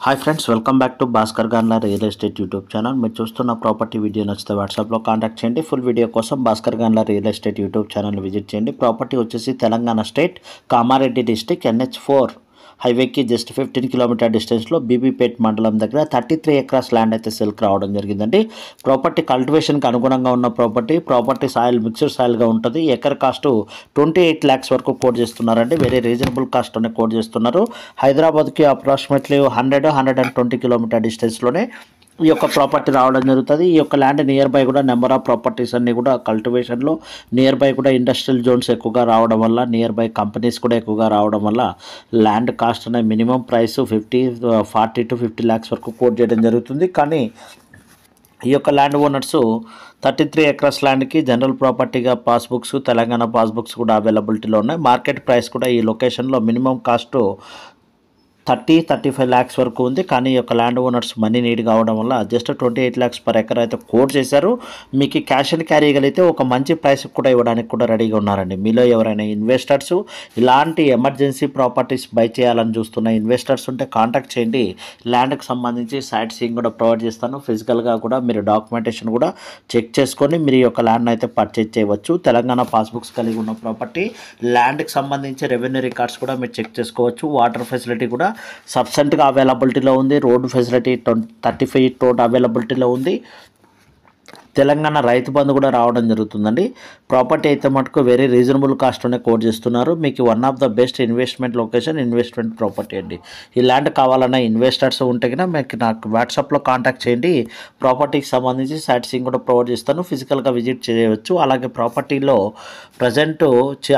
Hi friends, welcome back to Bhaskar Ganla real estate YouTube channel. మీరు చూస్తున్న property video నచ్చితే వాట్సాప్లో కాంటాక్ట్ చేయండి. ఫుల్ వీడియో కోసం Bhaskar Ganla real estate YouTube channel visit చేయండి. ప్రాపర్టీ వచ్చేసి Telangana state Kamareddy district NH4 హైవేకి జస్ట్ 15 కిలోమీటర్ డిస్టెన్స్లో బీబీపేట్ మండలం దగ్గర 33 ఎకరాస్ ల్యాండ్ అయితే సెల్కి రావడం జరిగిందండి. ప్రాపర్టీ కల్టివేషన్కి అనుగుణంగా ఉన్న ప్రాపర్టీ సాయిల్ మిక్స్డ్ సాయిల్గా ఉంటుంది. ఎకర్ కాస్ట్ 28 lakhs వరకు కోట్ చేస్తున్నారండి. వెరీ రీజనబుల్ కాస్ట్ అనే కోట్ చేస్తున్నారు. హైదరాబాద్కి అప్రాక్సిమేట్లీ 100-120 కిలోమీటర్ డిస్టెన్స్లోనే ఈ యొక్క ప్రాపర్టీ రావడం జరుగుతుంది. ఈ యొక్క ల్యాండ్ నియర్ బై కూడా నెంబర్ ఆఫ్ ప్రాపర్టీస్ అన్నీ కూడా కల్టివేషన్లో నియర్ బై కూడా ఇండస్ట్రియల్ జోన్స్ ఎక్కువగా రావడం వల్ల, నియర్ బై కంపెనీస్ కూడా ఎక్కువగా రావడం వల్ల ల్యాండ్ కాస్ట్ అనే మినిమం ప్రైస్ 40 to 50 lakhs వరకు కోట్ చేయడం జరుగుతుంది. కానీ ఈ యొక్క ల్యాండ్ ఓనర్స్ 33 ఎకరాస్ ల్యాండ్కి జనరల్ ప్రాపర్టీగా పాస్బుక్స్, తెలంగాణ పాస్బుక్స్ కూడా అవైలబిలిటీలో ఉన్నాయి. మార్కెట్ ప్రైస్ కూడా ఈ లొకేషన్లో మినిమం కాస్ట్ 30-35 lakhs వరకు ఉంది. కానీ ఈ యొక్క ల్యాండ్ ఓనర్స్ మనీ నీడ్ కావడం వల్ల జస్ట్ 28 lakhs పర్ ఎకర్ అయితే కోట్ చేశారు. మీకు క్యాష్ అండ్ క్యారీ కలిగితే ఒక మంచి ప్రైస్ కూడా ఇవ్వడానికి కూడా రెడీగా ఉన్నారండి. మీలో ఎవరైనా ఇన్వెస్టర్స్ ఇలాంటి ఎమర్జెన్సీ ప్రాపర్టీస్ బై చేయాలని చూస్తున్న ఇన్వెస్టర్స్ ఉంటే కాంటాక్ట్ చేయండి. ల్యాండ్కి సంబంధించి సైట్ సీయింగ్ కూడా ప్రొవైడ్ చేస్తాను. ఫిజికల్గా కూడా మీరు డాక్యుమెంటేషన్ కూడా చెక్ చేసుకొని మీరు ఈ యొక్క ల్యాండ్ అయితే పర్చేజ్ చేయవచ్చు. తెలంగాణ పాస్బుక్స్ కలిగి ఉన్న ప్రాపర్టీ, ల్యాండ్కి సంబంధించి రెవెన్యూ రికార్డ్స్ కూడా మీరు చెక్ చేసుకోవచ్చు. వాటర్ ఫెసిలిటీ కూడా సబ్సెంట్గా అవైలబిలిటీలో ఉంది. రోడ్డు ఫెసిలిటీ 35 రోడ్ అవైలబిలిటీలో ఉంది. తెలంగాణ రైతు బంధు కూడా రావడం జరుగుతుందండి. ప్రాపర్టీ అయితే మటుకు వెరీ రీజనబుల్ కాస్ట్లోనే కోట్ చేస్తున్నారు. మీకు one of the best investment location, investment property అండి. ఈ ల్యాండ్ కావాలన్నా ఇన్వెస్టర్స్ ఉంటే కన్నా మీకు నాకు వాట్సాప్లో కాంటాక్ట్ చేయండి. ప్రాపర్టీకి సంబంధించి సైట్ సీయింగ్ కూడా ప్రొవైడ్ చేస్తాను. ఫిజికల్గా విజిట్ చేయవచ్చు. అలాగే ప్రాపర్టీలో ప్రజెంట్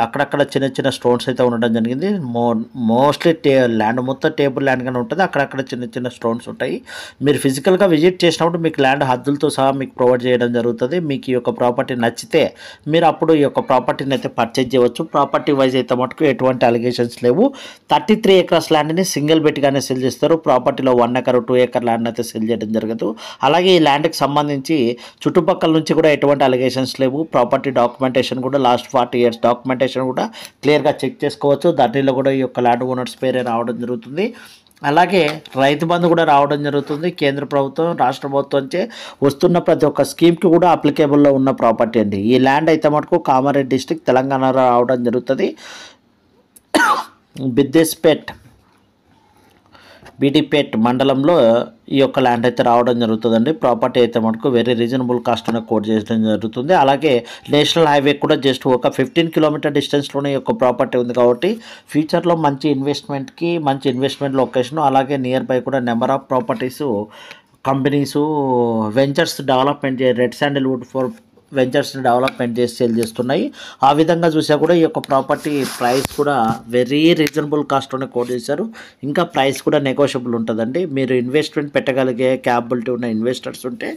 అక్కడక్కడ చిన్న చిన్న స్టోన్స్ అయితే ఉండడం జరిగింది. మోస్ట్లీ ల్యాండ్ మొత్తం టేబుల్ ల్యాండ్గానే ఉంటుంది. అక్కడక్కడ చిన్న చిన్న స్టోన్స్ ఉంటాయి. మీరు ఫిజికల్గా విజిట్ చేసినప్పుడు మీకు ల్యాండ్ హద్దులతో సహా మీకు ప్రొవైడ్ చేయడం జరుగుతుంది. మీకు ఈ యొక్క ప్రాపర్టీ నచ్చితే మీరు అప్పుడు ఈ యొక్క ప్రాపర్టీని అయితే పర్చేజ్ చేయవచ్చు. ప్రాపర్టీ వైజ్ అయితే మటుకు ఎటువంటి అలిగేషన్స్ లేవు. 33 ఎకరాస్ ల్యాండ్ని సింగిల్ బెట్గానే సెల్ చేస్తారు. ప్రాపర్టీలో 1 acre 2 acre ల్యాండ్ అయితే సెల్ చేయడం జరగదు. అలాగే ఈ ల్యాండ్కి సంబంధించి చుట్టుపక్కల నుంచి కూడా ఎటువంటి అలిగేషన్స్ లేవు. ప్రాపర్టీ డాక్యుమెంటేషన్ కూడా లాస్ట్ 40 years డాక్యుమెంటేషన్ కూడా క్లియర్గా చెక్ చేసుకోవచ్చు. దాంట్లో కూడా ఈ యొక్క ల్యాండ్ ఓనర్స్ పేరే రావడం జరుగుతుంది. అలాగే రైతు బంధు కూడా రావడం జరుగుతుంది. కేంద్ర ప్రభుత్వం, రాష్ట్ర ప్రభుత్వంచే వస్తున్న ప్రతి ఒక్క స్కీమ్కి కూడా అప్లికేబుల్లో ఉన్న ప్రాపర్టీ అండి. ఈ ల్యాండ్ అయితే మటుకు కామారెడ్డి డిస్టిక్ తెలంగాణలో రావడం జరుగుతుంది. బీడీపేట్ మండలంలో ఈ యొక్క ల్యాండ్ అయితే రావడం జరుగుతుందండి. ప్రాపర్టీ అయితే మటుకు వెరీ రీజనబుల్ కాస్ట్ అనే కోట్ చేయడం జరుగుతుంది. అలాగే నేషనల్ హైవే కూడా జస్ట్ ఒక 15 కిలోమీటర్ డిస్టెన్స్లోనే ఈ యొక్క ప్రాపర్టీ ఉంది. కాబట్టి ఫ్యూచర్లో మంచి ఇన్వెస్ట్మెంట్కి మంచి ఇన్వెస్ట్మెంట్ లొకేషన్, అలాగే నియర్ బై కూడా number of properties, companies ventures development red sandalwood for వెంచర్స్ని డెవలప్మెంట్ చేసి సేల్ చేస్తున్నాయి. ఆ విధంగా చూసా కూడా ఈ యొక్క ప్రాపర్టీ ప్రైస్ కూడా వెరీ రీజనబుల్ కాస్ట్లోనే కోట్ చేశారు. ఇంకా ప్రైస్ కూడా నెగోషియబుల్ ఉంటుందండి. మీరు ఇన్వెస్ట్మెంట్ పెట్టగలిగే క్యాపబిలిటీ ఉన్న ఇన్వెస్టర్స్ ఉంటే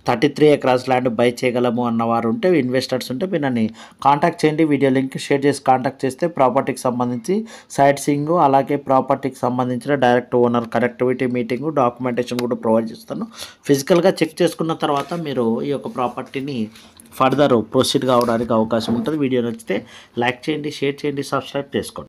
33 ఎకరాస్ ల్యాండ్ బై చేయగలము అన్నవారు ఉంటే, ఇన్వెస్టర్స్ ఉంటే మీరు నన్ను కాంటాక్ట్ చేయండి. వీడియో లింక్ షేర్ చేసి కాంటాక్ట్ చేస్తే ప్రాపర్టీకి సంబంధించి సైట్ సీయింగ్, అలాగే ప్రాపర్టీకి సంబంధించిన direct owner connectivity meeting, documentation కూడా ప్రొవైడ్ చేస్తాను. ఫిజికల్గా చెక్ చేసుకున్న తర్వాత మీరు ఈ యొక్క ప్రాపర్టీని ఫర్దర్ ప్రొసీడ్ కావడానికి అవకాశం ఉంటుంది. వీడియో నచ్చితే లైక్ చేయండి, షేర్ చేయండి, సబ్స్క్రైబ్ చేసుకోండి.